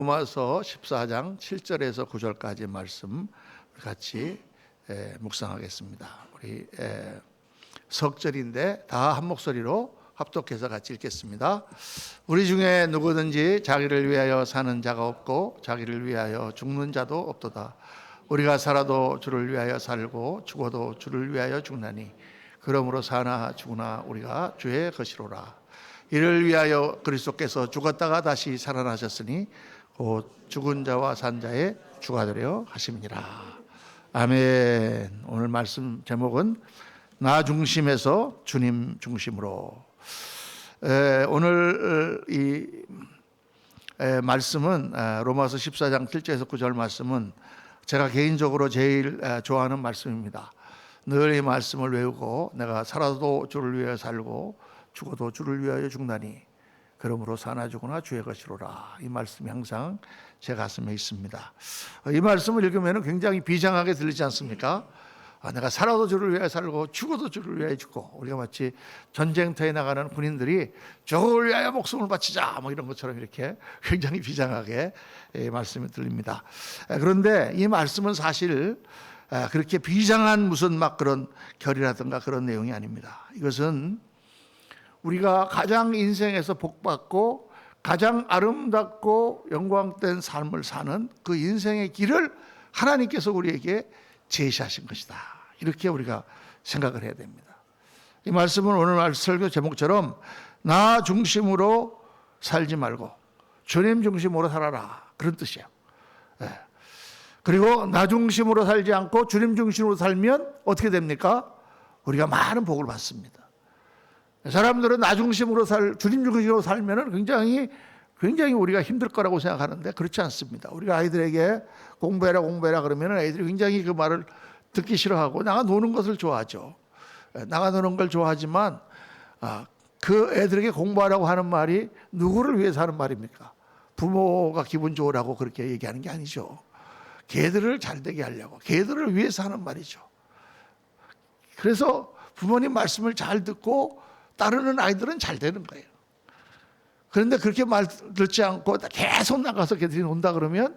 로마서 14장 7절에서 9절까지 말씀 같이 묵상하겠습니다. 우리 석절인데 다 한 목소리로 합독해서 같이 읽겠습니다. 우리 중에 누구든지 자기를 위하여 사는 자가 없고 자기를 위하여 죽는 자도 없도다. 우리가 살아도 주를 위하여 살고 죽어도 주를 위하여 죽나니 그러므로 사나 죽으나 우리가 주의 것이로라. 이를 위하여 그리스도께서 죽었다가 다시 살아나셨으니 곧 죽은 자와 산 자의 주가 되려 하심이니라. 아멘. 오늘 말씀 제목은 나 중심에서 주님 중심으로. 오늘 이 말씀은 로마서 14장 7절에서 9절 말씀은 제가 개인적으로 제일 좋아하는 말씀입니다. 늘 이 말씀을 외우고 내가 살아도 주를 위하여 살고 죽어도 주를 위하여 죽나니 그러므로 사나 죽으나 주의 것이로라. 이 말씀이 항상 제 가슴에 있습니다. 이 말씀을 읽으면 굉장히 비장하게 들리지 않습니까? 내가 살아도 주를 위하여 살고 죽어도 주를 위하여 죽고, 우리가 마치 전쟁터에 나가는 군인들이 주를 위하여 목숨을 바치자 뭐 이런 것처럼 이렇게 굉장히 비장하게 말씀이 들립니다. 그런데 이 말씀은 사실 그렇게 비장한 무슨 막 그런 결이라든가 그런 내용이 아닙니다. 이것은 우리가 가장 인생에서 복받고 가장 아름답고 영광된 삶을 사는 그 인생의 길을 하나님께서 우리에게 제시하신 것이다. 이렇게 우리가 생각을 해야 됩니다. 이 말씀은 오늘 설교 제목처럼 나 중심으로 살지 말고 주님 중심으로 살아라, 그런 뜻이에요. 그리고 나 중심으로 살지 않고 주님 중심으로 살면 어떻게 됩니까? 우리가 많은 복을 받습니다. 사람들은 나 중심으로 주님 중심으로 살면은 굉장히 우리가 힘들 거라고 생각하는데 그렇지 않습니다. 우리가 아이들에게 공부해라 그러면 아이들이 굉장히 그 말을 듣기 싫어하고 나가 노는 것을 좋아하죠. 나가 노는 걸 좋아하지만 그 애들에게 공부하라고 하는 말이 누구를 위해서 하는 말입니까? 부모가 기분 좋으라고 그렇게 얘기하는 게 아니죠. 걔들을 잘 되게 하려고, 걔들을 위해서 하는 말이죠. 그래서 부모님 말씀을 잘 듣고 따르는 아이들은 잘 되는 거예요. 그런데 그렇게 말 듣지 않고 계속 나가서 걔들이 논다 그러면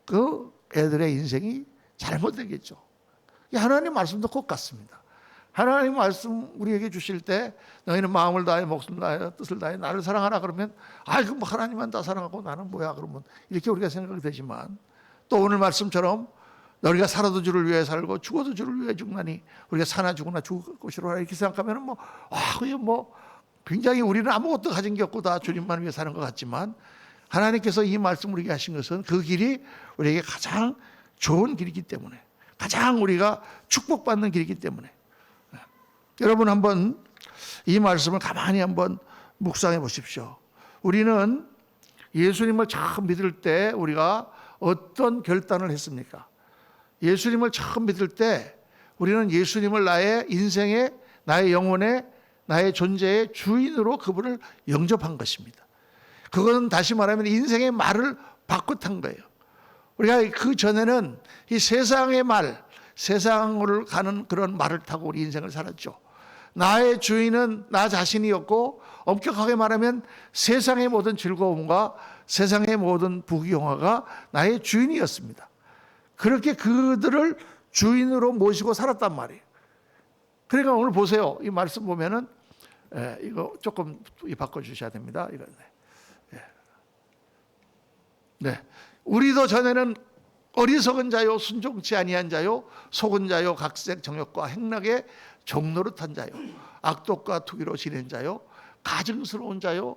그 애들의 인생이 잘못되겠죠. 하나님 말씀도 꼭 같습니다. 하나님 말씀 우리에게 주실 때 너희는 마음을 다해 목숨을 다해 뜻을 다해 나를 사랑하라 그러면 그럼 뭐 하나님만 다 사랑하고 나는 뭐야 그러면 이렇게 우리가 생각이 되지만, 또 오늘 말씀처럼 우리가 살아도 주를 위해 살고 죽어도 주를 위해 죽나니 우리가 사나 죽으나 죽을 것이로라 이렇게 생각하면 굉장히 우리는 아무것도 가진 게 없고 다 주님만 위해 사는 것 같지만, 하나님께서 이 말씀 우리에게 하신 것은 그 길이 우리에게 가장 좋은 길이기 때문에, 가장 우리가 축복받는 길이기 때문에, 여러분 한번 이 말씀을 가만히 한번 묵상해 보십시오. 우리는 예수님을 처음 믿을 때 우리가 어떤 결단을 했습니까? 예수님을 처음 믿을 때 우리는 예수님을 나의 인생의, 나의 영혼의, 나의 존재의 주인으로 그분을 영접한 것입니다. 그건 다시 말하면 인생의 말을 바꿔탄 거예요. 우리가 그 전에는 이 세상의 말, 세상을 가는 그런 말을 타고 우리 인생을 살았죠. 나의 주인은 나 자신이었고, 엄격하게 말하면 세상의 모든 즐거움과 세상의 모든 부귀영화가 나의 주인이었습니다. 그렇게 그들을 주인으로 모시고 살았단 말이에요. 그러니까 오늘 보세요. 이 말씀 보면은 이거 조금 바꿔주셔야 됩니다. 이거 네. 우리도 전에는 어리석은 자요, 순종치 아니한 자요, 속은 자요, 각색 정욕과 행락의 종노릇한 자요, 악독과 투기로 지낸 자요, 가증스러운 자요,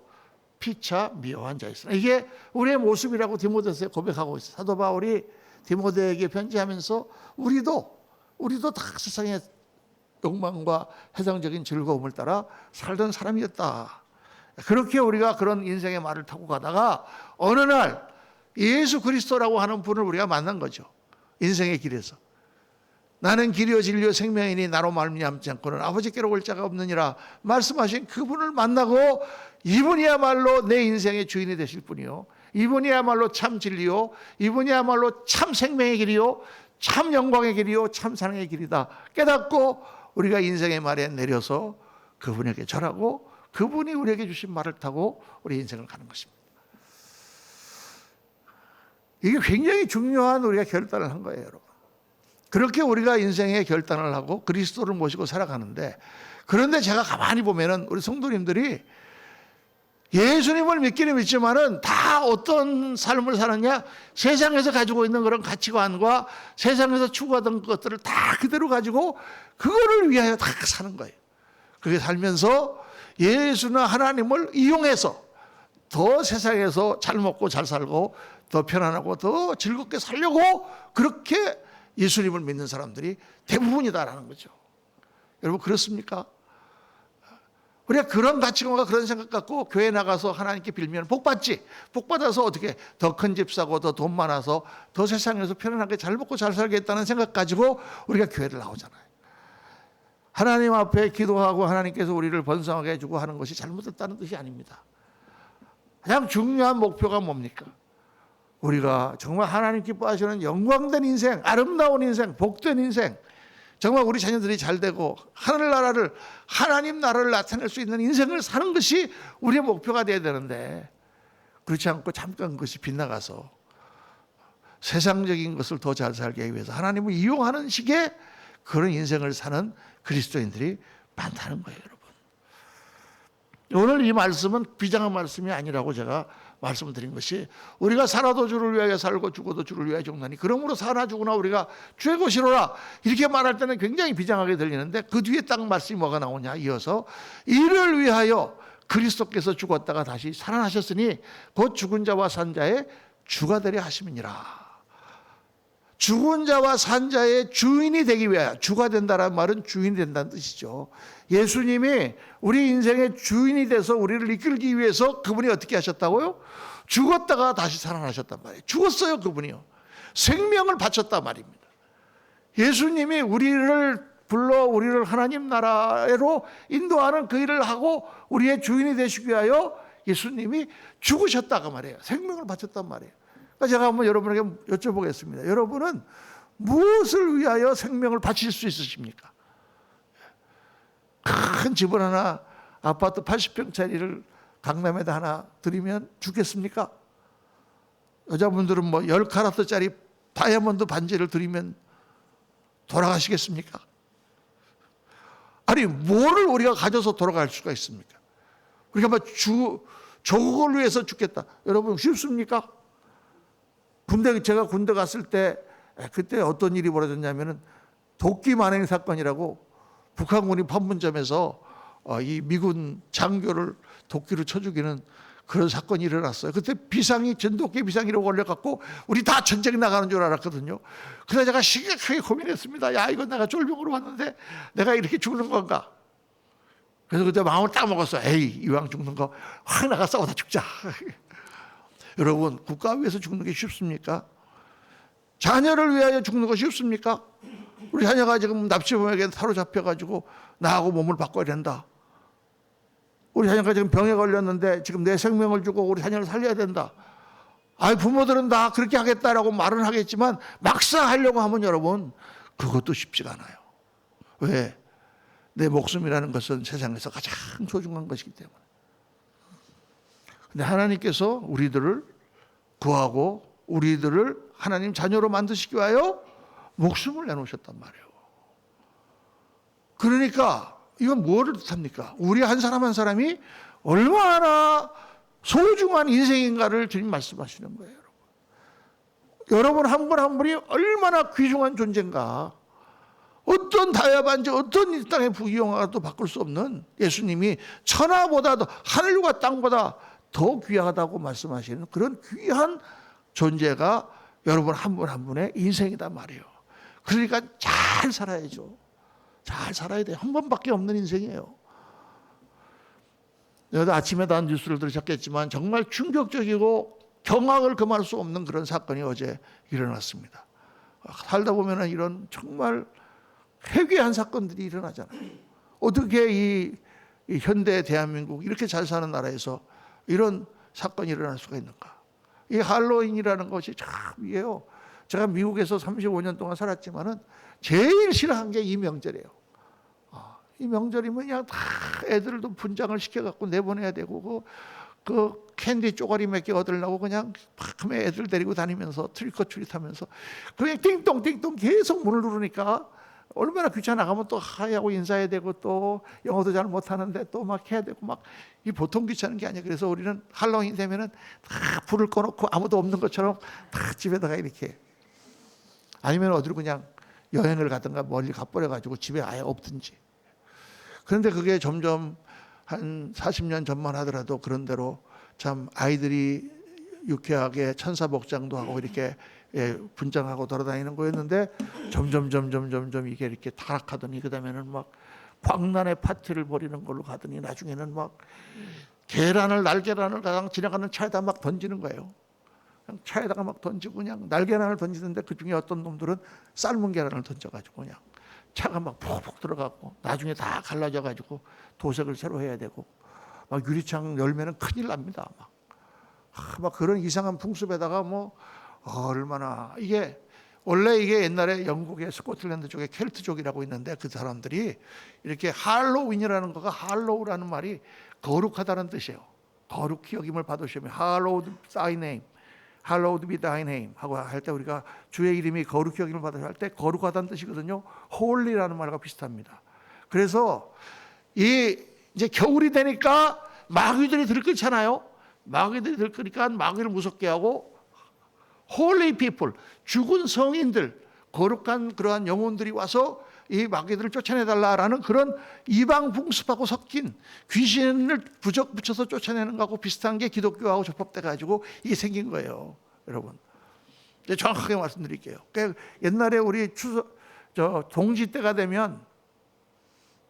피차 미워한 자였으나. 이게 우리의 모습이라고 디모데서에 고백하고 있어요. 사도 바울이 디모데에게 편지하면서 우리도 다 세상의 욕망과 해상적인 즐거움을 따라 살던 사람이었다. 그렇게 우리가 그런 인생의 말을 타고 가다가 어느 날 예수 그리스도라고 하는 분을 우리가 만난 거죠. 인생의 길에서. 나는 길이요 진리요 생명이니 나로 말미암지 않고는 아버지께로 올 자가 없느니라 말씀하신 그분을 만나고, 이분이야말로 내 인생의 주인이 되실 분이요, 이분이야말로 참 진리요, 이분이야말로 참 생명의 길이요, 참 영광의 길이요, 참 사랑의 길이다 깨닫고 우리가 인생의 말에 내려서 그분에게 절하고 그분이 우리에게 주신 말을 타고 우리 인생을 가는 것입니다. 이게 굉장히 중요한 우리가 결단을 한 거예요, 여러분. 그렇게 우리가 인생의 결단을 하고 그리스도를 모시고 살아가는데, 그런데 제가 가만히 보면은 우리 성도님들이 예수님을 믿기는 믿지만은 다 어떤 삶을 사느냐, 세상에서 가지고 있는 그런 가치관과 세상에서 추구하던 것들을 다 그대로 가지고 그거를 위하여 다 사는 거예요. 그렇게 살면서 예수나 하나님을 이용해서 더 세상에서 잘 먹고 잘 살고 더 편안하고 더 즐겁게 살려고 그렇게 예수님을 믿는 사람들이 대부분이다라는 거죠. 여러분, 그렇습니까? 우리가 그런 가치관과 그런 생각 갖고 교회 나가서 하나님께 빌면 복 받지. 복 받아서 어떻게 더 큰 집 사고 더 돈 많아서 더 세상에서 편안하게 잘 먹고 잘 살겠다는 생각 가지고 우리가 교회를 나오잖아요. 하나님 앞에 기도하고 하나님께서 우리를 번성하게 해주고 하는 것이 잘못됐다는 뜻이 아닙니다. 가장 중요한 목표가 뭡니까? 우리가 정말 하나님 기뻐하시는 영광된 인생, 아름다운 인생, 복된 인생, 정말 우리 자녀들이 잘 되고 하늘나라를, 하나님 나라를 나타낼 수 있는 인생을 사는 것이 우리의 목표가 되어야 되는데, 그렇지 않고 잠깐 그것이 빗나가서 세상적인 것을 더 잘 살기 위해서 하나님을 이용하는 식의 그런 인생을 사는 그리스도인들이 많다는 거예요, 여러분. 오늘 이 말씀은 비장한 말씀이 아니라고 제가 말씀드린 것이, 우리가 살아도 주를 위하여 살고 죽어도 주를 위하여 죽나니 그러므로 사나 죽으나 우리가 주의 것이로라, 이렇게 말할 때는 굉장히 비장하게 들리는데 그 뒤에 딱 말씀이 뭐가 나오냐, 이어서 이를 위하여 그리스도께서 죽었다가 다시 살아나셨으니 곧 죽은 자와 산 자의 주가 되려 하심이니라. 죽은 자와 산 자의 주인이 되기 위하여, 주가 된다는 말은 주인이 된다는 뜻이죠. 예수님이 우리 인생의 주인이 돼서 우리를 이끌기 위해서 그분이 어떻게 하셨다고요? 죽었다가 다시 살아나셨단 말이에요. 죽었어요, 그분이요. 생명을 바쳤단 말입니다. 예수님이 우리를 불러 우리를 하나님 나라로 인도하는 그 일을 하고 우리의 주인이 되시기 위하여 예수님이 죽으셨다고 말이에요. 생명을 바쳤단 말이에요. 그러니까 제가 한번 여러분에게 여쭤보겠습니다. 여러분은 무엇을 위하여 생명을 바칠 수 있으십니까? 큰 집을 하나, 아파트 80평짜리를 강남에다 하나 드리면 죽겠습니까? 여자분들은 뭐 10카라트짜리 다이아몬드 반지를 드리면 돌아가시겠습니까? 아니, 뭐를 우리가 가져서 돌아갈 수가 있습니까? 우리가 막 저걸 위해서 죽겠다. 여러분, 쉽습니까? 제가 군대 갔을 때, 그때 어떤 일이 벌어졌냐면은 도끼 만행 사건이라고, 북한군이 판문점에서 이 미군 장교를 도끼로 쳐 죽이는 그런 사건이 일어났어요. 그때 비상이, 전도끼 비상이라고 걸려갖고 우리 다 전쟁 나가는 줄 알았거든요. 그래서 제가 심각하게 고민했습니다. 야, 이거 내가 쫄병으로 왔는데 내가 이렇게 죽는 건가? 그래서 그때 마음을 딱 먹었어요. 에이, 이왕 죽는 거 확 나가 싸우다 죽자. 여러분, 국가 위해서 죽는 게 쉽습니까? 자녀를 위하여 죽는 거 쉽습니까? 우리 자녀가 지금 납치범에게 사로잡혀가지고 나하고 몸을 바꿔야 된다. 우리 자녀가 지금 병에 걸렸는데 지금 내 생명을 주고 우리 자녀를 살려야 된다. 아이, 부모들은 다 그렇게 하겠다라고 말은 하겠지만 막상 하려고 하면 여러분, 그것도 쉽지가 않아요. 왜? 내 목숨이라는 것은 세상에서 가장 소중한 것이기 때문에. 근데 하나님께서 우리들을 구하고 우리들을 하나님 자녀로 만드시기 위하여 목숨을 내놓으셨단 말이에요. 그러니까 이건 뭐를 뜻합니까? 우리 한 사람 한 사람이 얼마나 소중한 인생인가를 주님 말씀하시는 거예요. 여러분 한 분 한 분이 얼마나 귀중한 존재인가. 어떤 다이아반지, 어떤 이 땅의 부귀영화도 바꿀 수 없는 예수님이 천하보다도, 하늘과 땅보다 더 귀하다고 말씀하시는 그런 귀한 존재가 여러분 한 분 한 분의 인생이단 말이에요. 그러니까 잘 살아야죠. 잘 살아야 돼요. 한 번밖에 없는 인생이에요. 여러분 아침에 다 뉴스를 들으셨겠지만 정말 충격적이고 경악을 금할 수 없는 그런 사건이 어제 일어났습니다. 살다 보면 이런 정말 회개한 사건들이 일어나잖아요. 어떻게 이 현대 대한민국 이렇게 잘 사는 나라에서 이런 사건이 일어날 수가 있는가? 이 할로윈이라는 것이 참이에요. 제가 미국에서 35년 동안 살았지만은 제일 싫어한 게 이 명절이에요. 이 명절이면 그냥 다 애들도 분장을 시켜갖고 내보내야 되고 그 캔디 쪼가리 몇 개 얻으려고 그냥 밤에 애들 데리고 다니면서 트리커트릿하면서 그냥 띵동 띵동 계속 문을 누르니까 얼마나 귀찮아. 가면 또 하야고 인사해야 되고 또 영어도 잘 못하는데 또 막 해야 되고 막 이 보통 귀찮은 게 아니야. 그래서 우리는 할로윈 되면은 다 불을 꺼놓고 아무도 없는 것처럼 다 집에다가 이렇게, 아니면 어디로 그냥 여행을 가든가 멀리 가버려가지고 집에 아예 없든지. 그런데 그게 점점 한 40년 전만 하더라도 그런 대로 참 아이들이 유쾌하게 천사복장도 하고 이렇게 분장하고 돌아다니는 거였는데 점점 이게 이렇게 타락하더니 그다음에는 막 광란의 파티를 벌이는 걸로 가더니 나중에는 막 날계란을 가장 지나가는 차에다 막 던지는 거예요. 그냥 차에다가 막 던지고 그냥 날계란을 던지는데 그 중에 어떤 놈들은 삶은 계란을 던져가지고 그냥 차가 막 푹푹 들어가고 나중에 다 갈라져가지고 도색을 새로 해야 되고 막 유리창 열면은 큰일 납니다. 막 그런 이상한 풍습에다가 뭐 얼마나 이게 원래 이게 옛날에 영국의 스코틀랜드 쪽에 켈트족이라고 있는데 그 사람들이 이렇게 할로윈이라는 거가 할로우라는 말이 거룩하다는 뜻이에요. 거룩히 여김을 받으시면 hallowed thy name, hallowed be thy name 하고 할 때 우리가 주의 이름이 거룩히 여김을 받으셔 할 때 거룩하다는 뜻이거든요. holy라는 말과 비슷합니다. 그래서 이제 겨울이 되니까 마귀들이 들끓잖아요. 마귀들이 들끓으니까 마귀를 무섭게 하고 holy people, 죽은 성인들, 거룩한 그러한 영혼들이 와서 이 마귀들을 쫓아내달라라는 그런 이방 풍습하고 섞인 귀신을 부적 붙여서 쫓아내는 거하고 비슷한 게 기독교하고 접합돼가지고 이게 생긴 거예요, 여러분. 정확하게 말씀드릴게요. 그러니까 옛날에 우리 동지 때가 되면,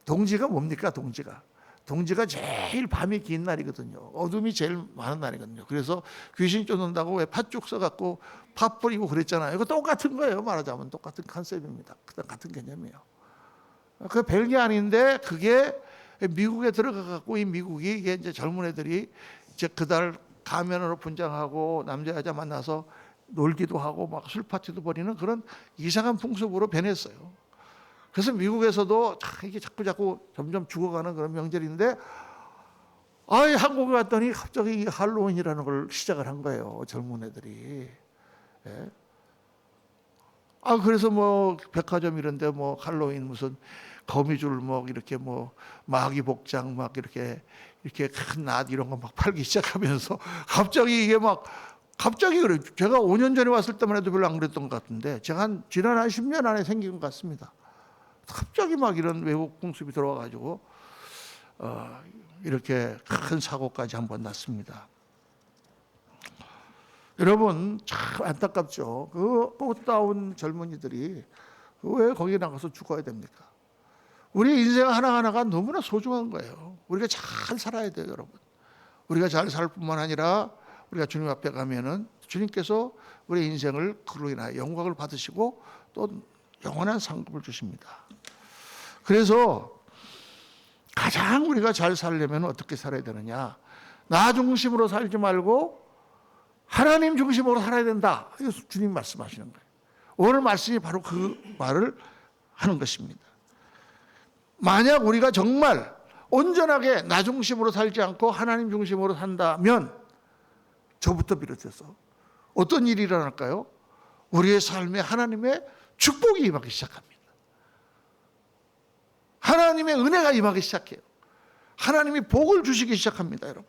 동지가 뭡니까? 동지가 제일 밤이 긴 날이거든요. 어둠이 제일 많은 날이거든요. 그래서 귀신 쫓는다고 왜 팥죽 써갖고 팥 뿌리고 그랬잖아요. 이거 똑같은 거예요. 말하자면 똑같은 컨셉입니다. 같은 개념이에요. 그 별게 아닌데 그게 미국에 들어가갖고 이 미국이 이게 이제 젊은 애들이 이제 그달 가면으로 분장하고 남자 여자 만나서 놀기도 하고 막 술 파티도 벌이는 그런 이상한 풍습으로 변했어요. 그래서 미국에서도 이게 자꾸 점점 죽어가는 그런 명절인데, 한국에 왔더니 갑자기 할로윈이라는 걸 시작을 한 거예요, 젊은 애들이. 예. 그래서 뭐 백화점 이런데 뭐 할로윈 무슨 거미줄 뭐 이렇게 뭐 마귀 복장 막 이렇게 큰 낫 이런 거 막 팔기 시작하면서 갑자기 이게 갑자기 그래요. 제가 5년 전에 왔을 때만 해도 별로 안 그랬던 것 같은데 제가 지난 한 10년 안에 생긴 것 같습니다. 갑자기 막 이런 외국 풍습이 들어와가지고 이렇게 큰 사고까지 한번 났습니다. 여러분 참 안타깝죠. 그 꽃다운 젊은이들이 왜 거기 나가서 죽어야 됩니까? 우리 인생 하나하나가 너무나 소중한 거예요. 우리가 잘 살아야 돼요, 여러분. 우리가 잘 살 뿐만 아니라 우리가 주님 앞에 가면은 주님께서 우리 인생을 그로 인하여 영광을 받으시고 또 영원한 상급을 주십니다. 그래서 가장 우리가 잘 살려면 어떻게 살아야 되느냐? 나 중심으로 살지 말고 하나님 중심으로 살아야 된다. 이거 주님 말씀하시는 거예요. 오늘 말씀이 바로 그 말을 하는 것입니다. 만약 우리가 정말 온전하게 나 중심으로 살지 않고 하나님 중심으로 산다면 저부터 비롯해서 어떤 일이 일어날까요? 우리의 삶에 하나님의 축복이 임하기 시작합니다. 하나님의 은혜가 임하기 시작해요. 하나님이 복을 주시기 시작합니다, 여러분.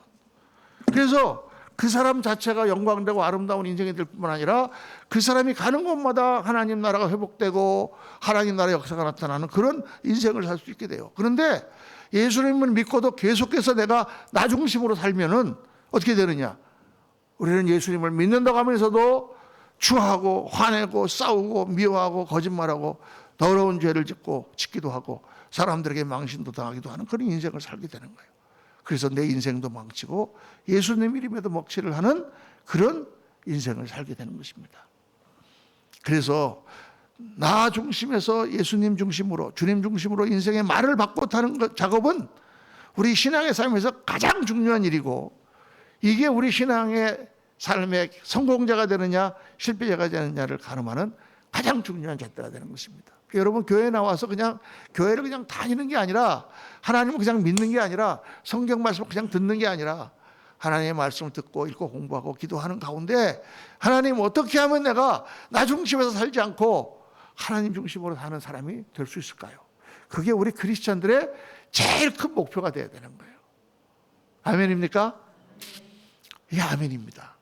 그래서 그 사람 자체가 영광되고 아름다운 인생이 될 뿐만 아니라 그 사람이 가는 곳마다 하나님 나라가 회복되고 하나님 나라의 역사가 나타나는 그런 인생을 살 수 있게 돼요. 그런데 예수님을 믿고도 계속해서 내가 나 중심으로 살면은 어떻게 되느냐? 우리는 예수님을 믿는다고 하면서도 추하고 화내고 싸우고 미워하고 거짓말하고 더러운 죄를 짓기도 하고 사람들에게 망신도 당하기도 하는 그런 인생을 살게 되는 거예요. 그래서 내 인생도 망치고 예수님 이름에도 먹칠을 하는 그런 인생을 살게 되는 것입니다. 그래서 나 중심에서 예수님 중심으로 주님 중심으로 인생의 말을 바꿔 타는 작업은 우리 신앙의 삶에서 가장 중요한 일이고 이게 우리 신앙의 삶의 성공자가 되느냐 실패자가 되느냐를 가늠하는 가장 중요한 잣대가 되는 것입니다. 여러분 교회에 나와서 그냥 교회를 그냥 다니는 게 아니라 하나님을 그냥 믿는 게 아니라 성경 말씀을 그냥 듣는 게 아니라 하나님의 말씀을 듣고 읽고 공부하고 기도하는 가운데 하나님 어떻게 하면 내가 나 중심에서 살지 않고 하나님 중심으로 사는 사람이 될 수 있을까요? 그게 우리 크리스천들의 제일 큰 목표가 되어야 되는 거예요. 아멘입니까? 이게 아멘입니다.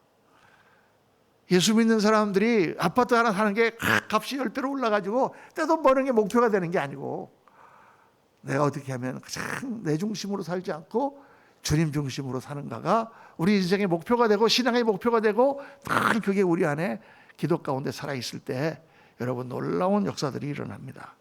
예수 믿는 사람들이 아파트 하나 사는 게 값이 10배로 올라가지고 떼돈 버는 게 목표가 되는 게 아니고 내가 어떻게 하면 가장 내 중심으로 살지 않고 주님 중심으로 사는가가 우리 인생의 목표가 되고 신앙의 목표가 되고 늘 그게 우리 안에 기도 가운데 살아있을 때 여러분 놀라운 역사들이 일어납니다.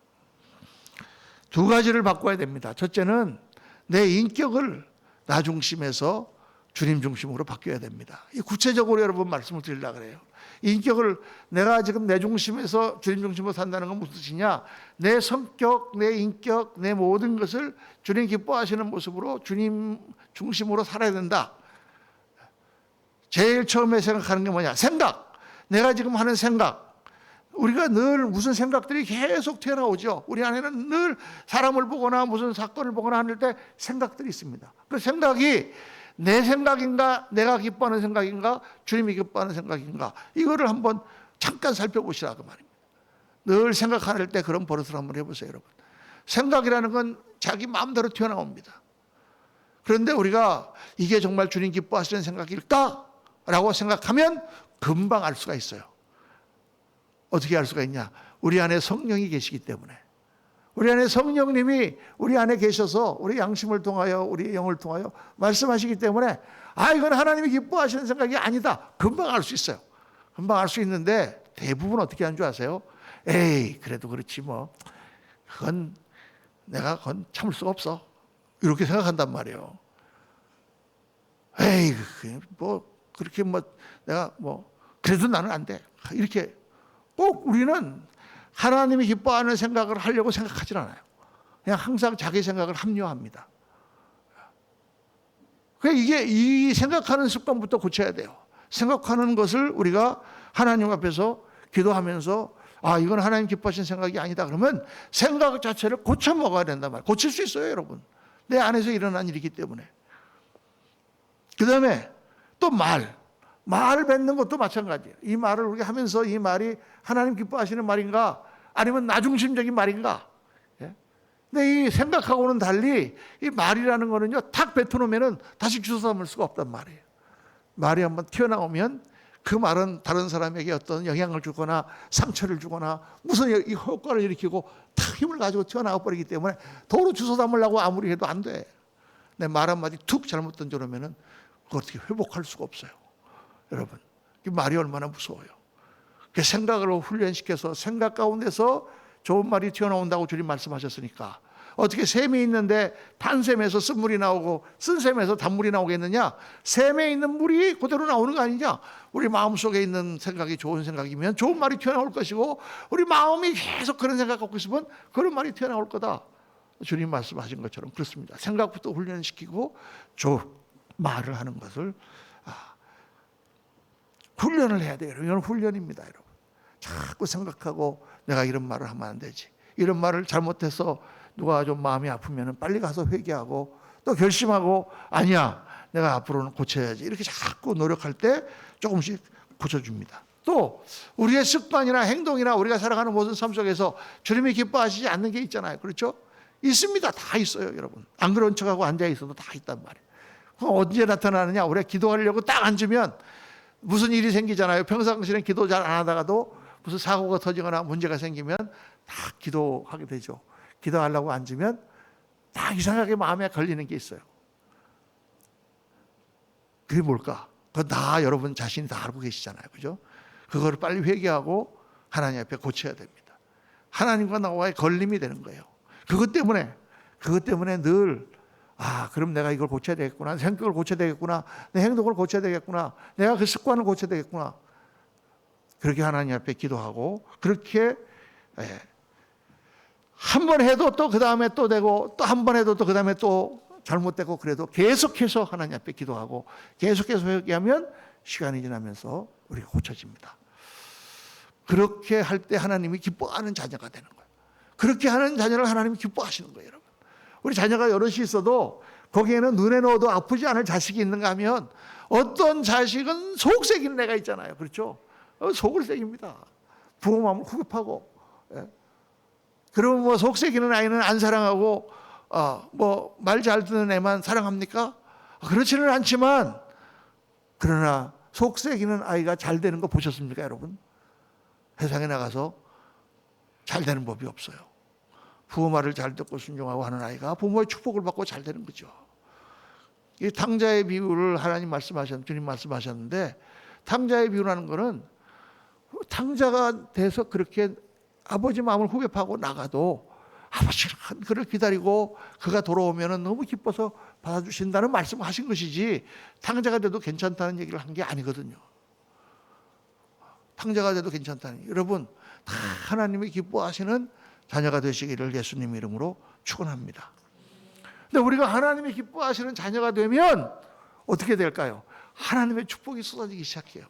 두 가지를 바꿔야 됩니다. 첫째는 내 인격을 나 중심에서 주님 중심으로 바뀌어야 됩니다. 구체적으로 여러분 말씀을 드리려고 그래요. 인격을 내가 지금 내 중심에서 주님 중심으로 산다는 건 무슨 뜻이냐? 내 성격, 내 인격, 내 모든 것을 주님 기뻐하시는 모습으로 주님 중심으로 살아야 된다. 제일 처음에 생각하는 게 뭐냐? 생각. 내가 지금 하는 생각. 우리가 늘 무슨 생각들이 계속 튀어나오죠. 우리 안에는 늘 사람을 보거나 무슨 사건을 보거나 할 때 생각들이 있습니다. 그 생각이 내 생각인가, 내가 기뻐하는 생각인가, 주님이 기뻐하는 생각인가, 이거를 한번 잠깐 살펴보시라고 말입니다. 늘 생각할 때 그런 버릇을 한번 해보세요, 여러분. 생각이라는 건 자기 마음대로 튀어나옵니다. 그런데 우리가 이게 정말 주님 기뻐하시는 생각일까? 라고 생각하면 금방 알 수가 있어요. 어떻게 알 수가 있냐? 우리 안에 성령이 계시기 때문에. 우리 안에 성령님이 우리 안에 계셔서 우리 양심을 통하여 우리 영을 통하여 말씀하시기 때문에 이건 하나님이 기뻐하시는 생각이 아니다. 금방 알 수 있어요. 금방 알 수 있는데 대부분 어떻게 하는 줄 아세요? 에이 그래도 그렇지 뭐. 그건 참을 수가 없어. 이렇게 생각한단 말이에요. 에이 뭐 그렇게 뭐 내가 뭐 그래도 나는 안 돼. 이렇게 꼭 우리는 하나님이 기뻐하는 생각을 하려고 생각하지 않아요. 그냥 항상 자기 생각을 합리화합니다. 이게 이 생각하는 습관부터 고쳐야 돼요. 생각하는 것을 우리가 하나님 앞에서 기도하면서 이건 하나님 기뻐하시는 생각이 아니다 그러면 생각 자체를 고쳐 먹어야 된단 말이에요. 고칠 수 있어요, 여러분. 내 안에서 일어난 일이기 때문에. 그 다음에 또 말을 뱉는 것도 마찬가지예요. 이 말을 우리가 하면서 이 말이 하나님 기뻐하시는 말인가 아니면 나 중심적인 말인가. 근데 이 생각하고는 달리 이 말이라는 거는요 탁 뱉어놓으면 다시 주워 담을 수가 없단 말이에요. 말이 한번 튀어나오면 그 말은 다른 사람에게 어떤 영향을 주거나 상처를 주거나 무슨 이 효과를 일으키고 탁 힘을 가지고 튀어나와 버리기 때문에 도로 주워 담으려고 아무리 해도 안 돼. 내 말 한마디 툭 잘못 던져놓으면 그거 어떻게 회복할 수가 없어요. 여러분, 이 말이 얼마나 무서워요. 그 생각을 훈련시켜서 생각 가운데서 좋은 말이 튀어나온다고 주님 말씀하셨으니까 어떻게 샘이 있는데 단샘에서 쓴물이 나오고 쓴샘에서 단물이 나오겠느냐? 샘에 있는 물이 그대로 나오는 거 아니냐? 우리 마음속에 있는 생각이 좋은 생각이면 좋은 말이 튀어나올 것이고 우리 마음이 계속 그런 생각 갖고 있으면 그런 말이 튀어나올 거다. 주님 말씀하신 것처럼 그렇습니다. 생각부터 훈련시키고 말을 하는 것을 훈련을 해야 돼요. 이건 훈련입니다, 여러분. 자꾸 생각하고 내가 이런 말을 하면 안 되지. 이런 말을 잘못해서 누가 좀 마음이 아프면 빨리 가서 회개하고 또 결심하고 아니야, 내가 앞으로는 고쳐야지. 이렇게 자꾸 노력할 때 조금씩 고쳐줍니다. 또 우리의 습관이나 행동이나 우리가 살아가는 모든 삶 속에서 주님이 기뻐하시지 않는 게 있잖아요. 그렇죠? 있습니다. 다 있어요, 여러분. 안 그런 척하고 앉아 있어도 다 있단 말이에요. 언제 나타나느냐? 우리가 기도하려고 딱 앉으면 무슨 일이 생기잖아요. 평상시에는 기도 잘 안 하다가도 무슨 사고가 터지거나 문제가 생기면 다 기도하게 되죠. 기도하려고 앉으면 다 이상하게 마음에 걸리는 게 있어요. 그게 뭘까? 그거 다 여러분 자신이 다 알고 계시잖아요. 그죠? 그거를 빨리 회개하고 하나님 앞에 고쳐야 됩니다. 하나님과 나와의 걸림이 되는 거예요. 그것 때문에 늘 그럼 내가 이걸 고쳐야 되겠구나. 생각을 고쳐야 되겠구나. 내 행동을 고쳐야 되겠구나. 내가 그 습관을 고쳐야 되겠구나. 그렇게 하나님 앞에 기도하고 그렇게 한 번 해도 또 그 다음에 또 되고 또 한 번 해도 또 그 다음에 또 잘못되고 그래도 계속해서 하나님 앞에 기도하고 계속해서 회개하면 시간이 지나면서 우리가 고쳐집니다. 그렇게 할 때 하나님이 기뻐하는 자녀가 되는 거예요. 그렇게 하는 자녀를 하나님이 기뻐하시는 거예요, 여러분. 우리 자녀가 여럿이 있어도 거기에는 눈에 넣어도 아프지 않을 자식이 있는가 하면 어떤 자식은 속색이는 애가 있잖아요. 그렇죠? 속을 새깁니다. 부모 마음을 후급하고. 예. 그러면 뭐 속색이는 아이는 안 사랑하고 뭐 말 잘 듣는 애만 사랑합니까? 그렇지는 않지만 그러나 속색이는 아이가 잘 되는 거 보셨습니까, 여러분? 세상에 나가서 잘 되는 법이 없어요. 부모 말을 잘 듣고 순종하고 하는 아이가 부모의 축복을 받고 잘 되는 거죠. 이 탕자의 비유를 주님 말씀하셨는데, 탕자의 비유라는 거는 탕자가 돼서 그렇게 아버지 마음을 후벼파고 나가도 아버지가 그를 기다리고 그가 돌아오면 너무 기뻐서 받아주신다는 말씀을 하신 것이지, 탕자가 돼도 괜찮다는 얘기를 한 게 아니거든요. 탕자가 돼도 괜찮다는, 여러분 다 하나님이 기뻐하시는 자녀가 되시기를 예수님 이름으로 축원합니다. 근데 우리가 하나님이 기뻐하시는 자녀가 되면 어떻게 될까요? 하나님의 축복이 쏟아지기 시작해요.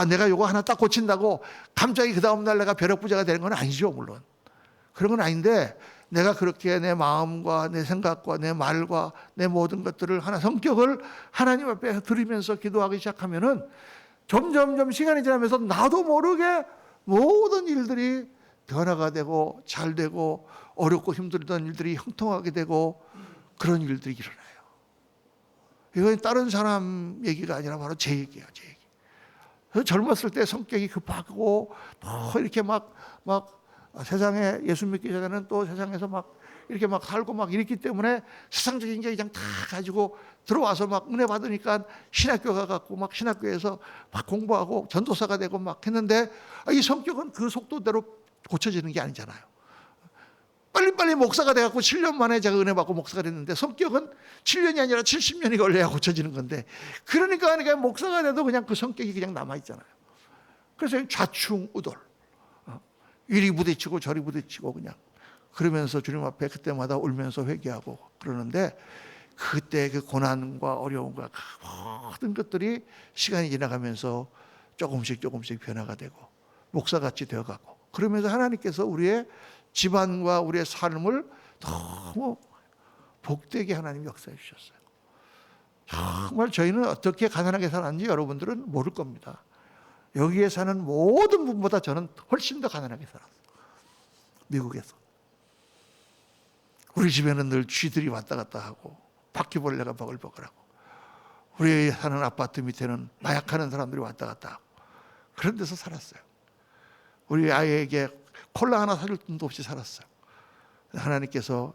내가 이거 하나 딱 고친다고 갑자기 그 다음 날 내가 벼락부자가 되는 건 아니죠. 물론 그런 건 아닌데, 내가 그렇게 내 마음과 내 생각과 내 말과 내 모든 것들을 성격을 하나님 앞에 드리면서 기도하기 시작하면은 점점 시간이 지나면서 나도 모르게 모든 일들이 변화가 되고 잘 되고, 어렵고 힘들던 일들이 형통하게 되고, 그런 일들이 일어나요. 이건 다른 사람 얘기가 아니라 바로 제 얘기예요. 제 얘기. 젊었을 때 성격이 급하고 또 이렇게 막 세상에 예수 믿기 전에는 또 세상에서 이렇게 살고 이랬기 때문에 세상적인 게 그냥 다 가지고 들어와서 은혜 받으니까 신학교 가갖고 신학교에서 공부하고 전도사가 되고 했는데, 이 성격은 그 속도대로 고쳐지는 게 아니잖아요. 빨리 목사가 돼갖고 7년 만에 제가 은혜 받고 목사가 됐는데, 성격은 7년이 아니라 70년이 걸려야 고쳐지는 건데, 그러니까 목사가 돼도 그냥 그 성격이 그냥 남아있잖아요. 그래서 좌충우돌, 이리 부딪히고 저리 부딪히고 그냥 그러면서 주님 앞에 그때마다 울면서 회개하고 그러는데, 그때 그 고난과 어려움과 모든 것들이 시간이 지나가면서 조금씩 변화가 되고 목사같이 되어가고, 그러면서 하나님께서 우리의 집안과 우리의 삶을 너무 복되게 하나님이 역사해 주셨어요. 정말 저희는 어떻게 가난하게 살았는지 여러분들은 모를 겁니다. 여기에 사는 모든 분보다 저는 훨씬 더 가난하게 살았어요. 미국에서. 우리 집에는 늘 쥐들이 왔다 갔다 하고 바퀴벌레가 버글버글하고, 우리 사는 아파트 밑에는 마약하는 사람들이 왔다 갔다 하고, 그런 데서 살았어요. 우리 아이에게 콜라 하나 사줄 돈도 없이 살았어요. 하나님께서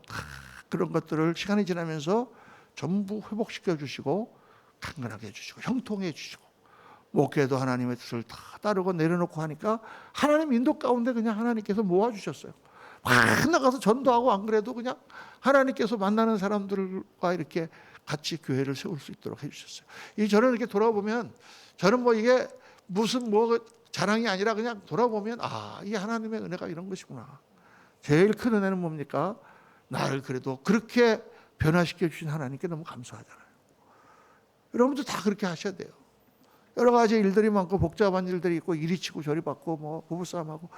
그런 것들을 시간이 지나면서 전부 회복시켜 주시고 강건하게 해주시고 형통해 주시고, 목회도 하나님의 뜻을 다 따르고 내려놓고 하니까 하나님 인도 가운데 그냥 하나님께서 모아주셨어요. 막 나가서 전도하고, 안 그래도 그냥 하나님께서 만나는 사람들과 이렇게 같이 교회를 세울 수 있도록 해주셨어요. 저는 이렇게 돌아보면, 저는 이게 무슨 자랑이 아니라 그냥 돌아보면 이 하나님의 은혜가 이런 것이구나. 제일 큰 은혜는 뭡니까? 나를 그래도 그렇게 변화시켜 주신 하나님께 너무 감사하잖아요. 여러분도 다 그렇게 하셔야 돼요. 여러 가지 일들이 많고 복잡한 일들이 있고, 이리 치고 저리 받고 부부싸움하고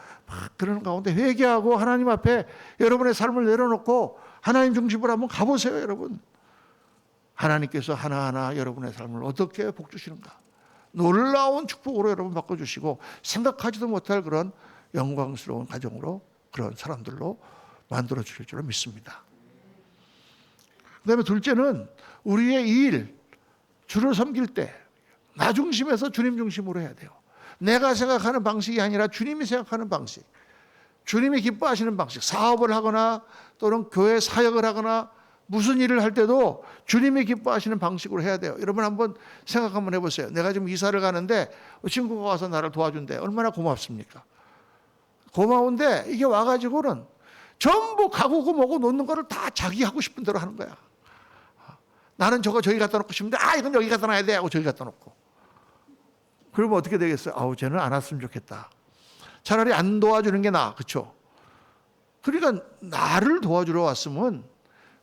그러는 가운데 회개하고 하나님 앞에 여러분의 삶을 내려놓고 하나님 중심으로 한번 가보세요. 여러분, 하나님께서 하나하나 여러분의 삶을 어떻게 복주시는가, 놀라운 축복으로 여러분 바꿔주시고 생각하지도 못할 그런 영광스러운 가정으로, 그런 사람들로 만들어 주실 줄 믿습니다. 그 다음에 둘째는 우리의 일, 주를 섬길 때 나 중심에서 주님 중심으로 해야 돼요. 내가 생각하는 방식이 아니라 주님이 생각하는 방식, 주님이 기뻐하시는 방식. 사업을 하거나 또는 교회 사역을 하거나 무슨 일을 할 때도 주님이 기뻐하시는 방식으로 해야 돼요. 여러분 한번 생각 한번 해보세요. 내가 지금 이사를 가는데 친구가 와서 나를 도와준대. 얼마나 고맙습니까? 고마운데 이게 와가지고는 전부 가구고 뭐고 놓는 거를 다 자기 하고 싶은 대로 하는 거야. 나는 저거 저기 갖다 놓고 싶은데 이건 여기 갖다 놔야 돼 하고 저기 갖다 놓고. 그러면 어떻게 되겠어요? 쟤는 안 왔으면 좋겠다. 차라리 안 도와주는 게 나아. 그렇죠? 그러니까 나를 도와주러 왔으면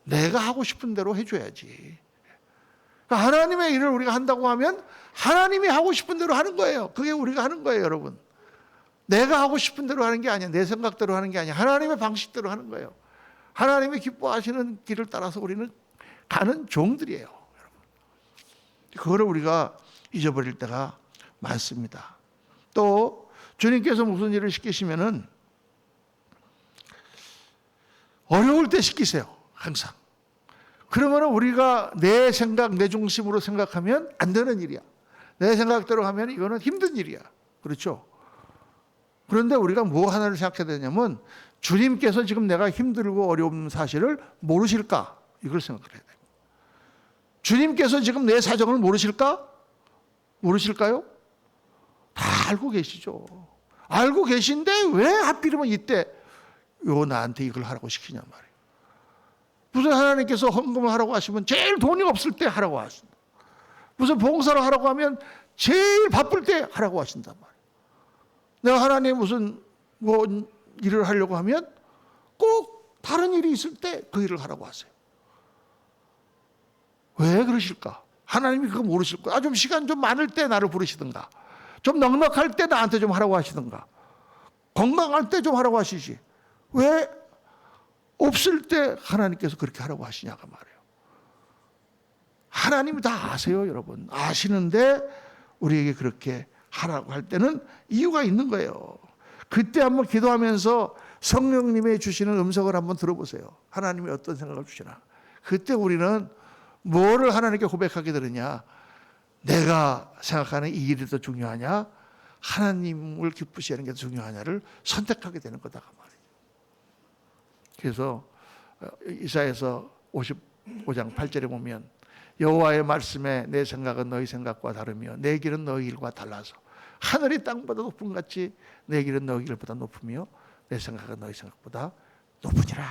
내가 하고 싶은 대로 해줘야지. 그러니까 하나님의 일을 우리가 한다고 하면 하나님이 하고 싶은 대로 하는 거예요. 그게 우리가 하는 거예요, 여러분. 내가 하고 싶은 대로 하는 게 아니야. 내 생각대로 하는 게 아니야. 하나님의 방식대로 하는 거예요. 하나님이 기뻐하시는 길을 따라서 우리는 가는 종들이에요. 여러분. 그거를 우리가 잊어버릴 때가 많습니다. 또 주님께서 무슨 일을 시키시면은 어려울 때 시키세요. 항상. 그러면 우리가 내 생각, 내 중심으로 생각하면 안 되는 일이야. 내 생각대로 하면 이거는 힘든 일이야. 그렇죠? 그런데 우리가 뭐 하나를 생각해야 되냐면 주님께서 지금 내가 힘들고 어려운 사실을 모르실까? 이걸 생각을 해야 돼요. 주님께서 지금 내 사정을 모르실까? 모르실까요? 다 알고 계시죠. 알고 계신데 왜 하필이면 이때 나한테 이걸 하라고 시키냐 말이에요. 무슨 하나님께서 헌금을 하라고 하시면 제일 돈이 없을 때 하라고 하신다. 무슨 봉사를 하라고 하면 제일 바쁠 때 하라고 하신단 말이에요. 내가 하나님 무슨 일을 하려고 하면 꼭 다른 일이 있을 때 그 일을 하라고 하세요. 왜 그러실까? 하나님이 그거 모르실 거야. 좀 시간 좀 많을 때 나를 부르시든가, 좀 넉넉할 때 나한테 좀 하라고 하시든가, 건강할 때 좀 하라고 하시지. 왜 없을 때 하나님께서 그렇게 하라고 하시냐가 말이에요. 하나님이 다 아세요, 여러분. 아시는데 우리에게 그렇게 하라고 할 때는 이유가 있는 거예요. 그때 한번 기도하면서 성령님의 주시는 음성을 한번 들어보세요. 하나님이 어떤 생각을 주시나. 그때 우리는 뭐를 하나님께 고백하게 되느냐. 내가 생각하는 이 일이 더 중요하냐, 하나님을 기쁘시게 하는 게 더 중요하냐를 선택하게 되는 거다 말이에요. 그래서 이사야서 55장 8절에 보면 여호와의 말씀에 내 생각은 너희 생각과 다르며 내 길은 너희 길과 달라서 하늘이 땅보다 높은 같이 내 길은 너희 길보다 높으며 내 생각은 너희 생각보다 높으니라.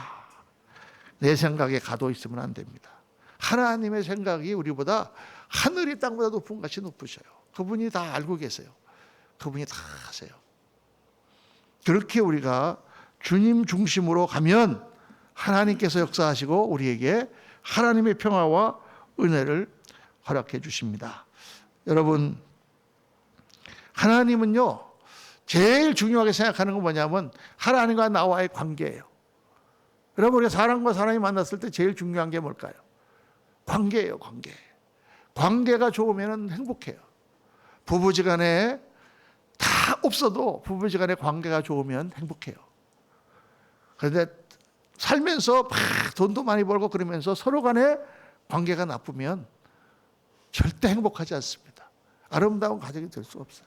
내 생각에 가도 있으면 안 됩니다. 하나님의 생각이 우리보다 하늘이 땅보다 높은 같이 높으셔요. 그분이 다 알고 계세요. 그분이 다 아세요. 그렇게 우리가 주님 중심으로 가면 하나님께서 역사하시고 우리에게 하나님의 평화와 은혜를 허락해 주십니다. 여러분, 하나님은요 제일 중요하게 생각하는 건 뭐냐면 하나님과 나와의 관계예요. 여러분, 우리가 사람과 사람이 만났을 때 제일 중요한 게 뭘까요? 관계예요. 관계. 관계가 좋으면 행복해요. 부부지간에 다 없어도 부부지간에 관계가 좋으면 행복해요. 그런데 살면서 막 돈도 많이 벌고 그러면서 서로 간에 관계가 나쁘면 절대 행복하지 않습니다. 아름다운 가정이 될 수 없어요.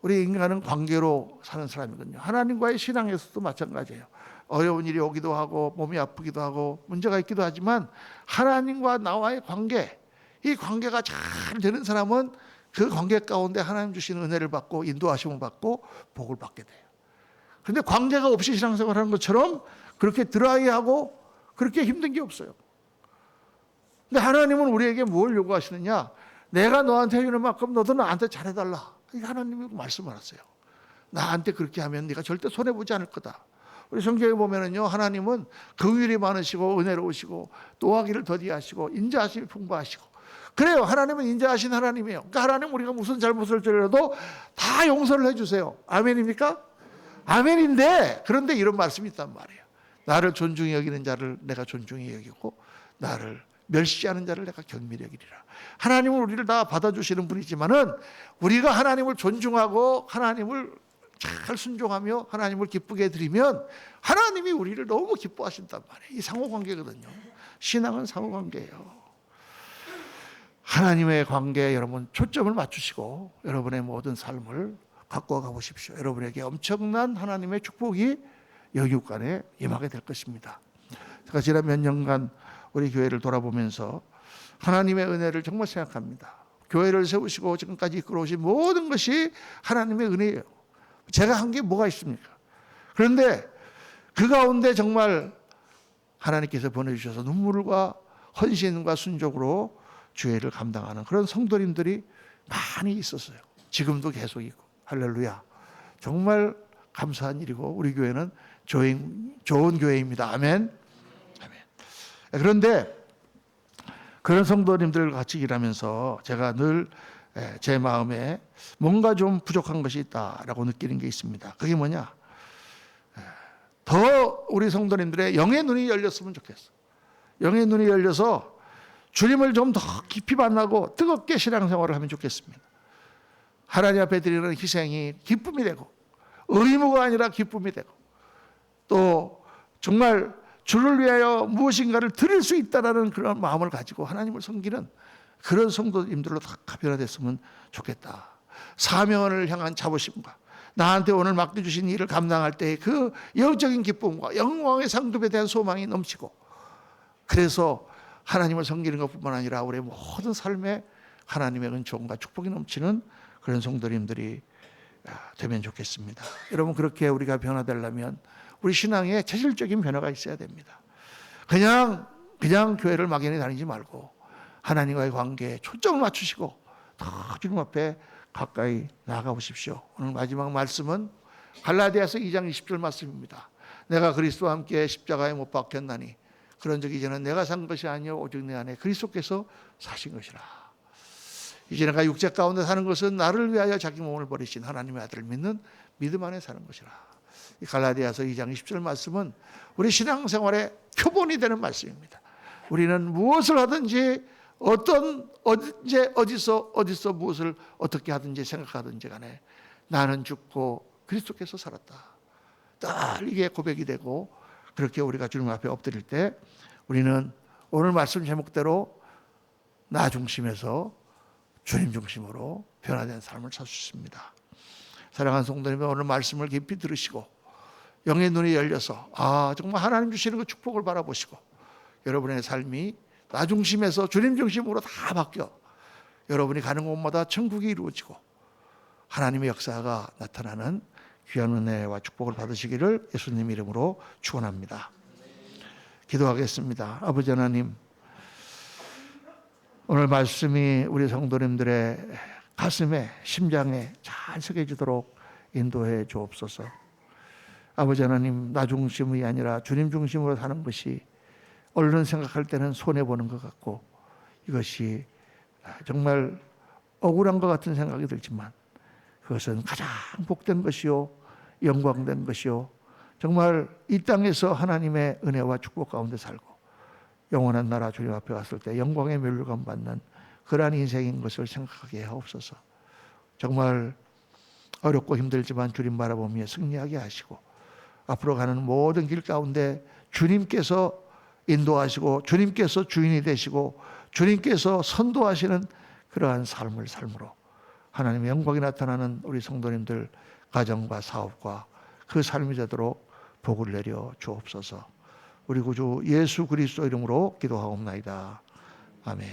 우리 인간은 관계로 사는 사람이거든요. 하나님과의 신앙에서도 마찬가지예요. 어려운 일이 오기도 하고 몸이 아프기도 하고 문제가 있기도 하지만 하나님과 나와의 관계, 이 관계가 잘 되는 사람은 그 관계 가운데 하나님 주시는 은혜를 받고 인도하심을 받고 복을 받게 돼요. 그런데 관계가 없이 신앙생활하는 것처럼 그렇게 드라이하고 그렇게 힘든 게 없어요. 근데 하나님은 우리에게 뭘 요구하시느냐? 내가 너한테 해주는 만큼 너도 나한테 잘해달라. 이게 하나님이 말씀하세요. 나한테 그렇게 하면 네가 절대 손해보지 않을 거다. 우리 성경에 보면은요, 하나님은 긍휼이 많으시고 은혜로우시고 노하기를 더디하시고 인자하심이 풍부하시고 그래요. 하나님은 인자하신 하나님이에요. 그러니까 하나님 우리가 무슨 잘못을 저질러도 다 용서를 해주세요. 아멘입니까? 아멘인데 그런데 이런 말씀이 있단 말이에요. 나를 존중히 여기는 자를 내가 존중히 여기고 나를 멸시하는 자를 내가 경밀히 여기리라. 하나님은 우리를 다 받아주시는 분이지만은 우리가 하나님을 존중하고 하나님을 잘 순종하며 하나님을 기쁘게 해드리면 하나님이 우리를 너무 기뻐하신단 말이에요. 이 상호관계거든요. 신앙은 상호관계예요. 하나님의 관계에 여러분 초점을 맞추시고 여러분의 모든 삶을 갖고 가보십시오. 여러분에게 엄청난 하나님의 축복이 여기간에 임하게 될 것입니다. 제가 지난 몇 년간 우리 교회를 돌아보면서 하나님의 은혜를 정말 생각합니다. 교회를 세우시고 지금까지 이끌어오신 모든 것이 하나님의 은혜예요. 제가 한 게 뭐가 있습니까? 그런데 그 가운데 정말 하나님께서 보내주셔서 눈물과 헌신과 순종으로 주회를 감당하는 그런 성도님들이 많이 있었어요. 지금도 계속 있고 할렐루야. 정말 감사한 일이고 우리 교회는 좋은 교회입니다. 아멘. 아멘. 그런데 그런 성도님들과 같이 일하면서 제가 늘 제 마음에 뭔가 좀 부족한 것이 있다라고 느끼는 게 있습니다. 그게 뭐냐? 더 우리 성도님들의 영의 눈이 열렸으면 좋겠어. 영의 눈이 열려서 주님을 좀 더 깊이 만나고 뜨겁게 신앙생활을 하면 좋겠습니다. 하나님 앞에 드리는 희생이 기쁨이 되고 의무가 아니라 기쁨이 되고 또 정말 주를 위하여 무엇인가를 드릴 수 있다는 그런 마음을 가지고 하나님을 섬기는 그런 성도님들로 다 변화됐으면 좋겠다. 사명을 향한 자부심과 나한테 오늘 맡겨주신 일을 감당할 때의 그 영적인 기쁨과 영광의 상급에 대한 소망이 넘치고 그래서 하나님을 섬기는 것뿐만 아니라 우리의 모든 삶에 하나님의 은총과 축복이 넘치는 그런 성도님들이 되면 좋겠습니다. 여러분 그렇게 우리가 변화되려면 우리 신앙에 체질적인 변화가 있어야 됩니다. 그냥 교회를 막연히 다니지 말고 하나님과의 관계에 초점을 맞추시고 더 주님 앞에 가까이 나아가 보십시오. 오늘 마지막 말씀은 갈라디아서 2장 20절 말씀입니다. 내가 그리스도와 함께 십자가에 못 박혔나니 그런 적 이제는 내가 산 것이 아니요 오직 내 안에 그리스도께서 사신 것이라. 이제 내가 육체 가운데 사는 것은 나를 위하여 자기 몸을 버리신 하나님의 아들을 믿는 믿음 안에 사는 것이라. 이 갈라디아서 2장 20절 말씀은 우리 신앙생활의 표본이 되는 말씀입니다. 우리는 무엇을 하든지 언제 어디서 무엇을 어떻게 하든지 생각하든지 간에 나는 죽고 그리스도께서 살았다. 딱 이게 고백이 되고 그렇게 우리가 주님 앞에 엎드릴 때 우리는 오늘 말씀 제목대로 나 중심에서 주님 중심으로 변화된 삶을 살 수 있습니다. 사랑하는 성도님, 오늘 말씀을 깊이 들으시고 영의 눈이 열려서 정말 하나님 주시는 그 축복을 바라보시고 여러분의 삶이 나 중심에서 주님 중심으로 다 바뀌어 여러분이 가는 곳마다 천국이 이루어지고 하나님의 역사가 나타나는 귀한 은혜와 축복을 받으시기를 예수님 이름으로 축원합니다. 기도하겠습니다. 아버지 하나님, 오늘 말씀이 우리 성도님들의 가슴에 심장에 잘 새겨지도록 인도해 주옵소서. 아버지 하나님, 나 중심이 아니라 주님 중심으로 사는 것이 얼른 생각할 때는 손해보는 것 같고 이것이 정말 억울한 것 같은 생각이 들지만 그것은 가장 복된 것이요 영광된 것이요 정말 이 땅에서 하나님의 은혜와 축복 가운데 살고 영원한 나라 주님 앞에 갔을 때 영광의 멸류관 받는 그러한 인생인 것을 생각하게 하옵소서. 정말 어렵고 힘들지만 주님 바라보며 승리하게 하시고 앞으로 가는 모든 길 가운데 주님께서 인도하시고 주님께서 주인이 되시고 주님께서 선도하시는 그러한 삶을 삶으로 하나님의 영광이 나타나는 우리 성도님들 가정과 사업과 그 삶이 되도록 복을 내려 주옵소서. 우리 구주 예수 그리스도 이름으로 기도하옵나이다. 아멘.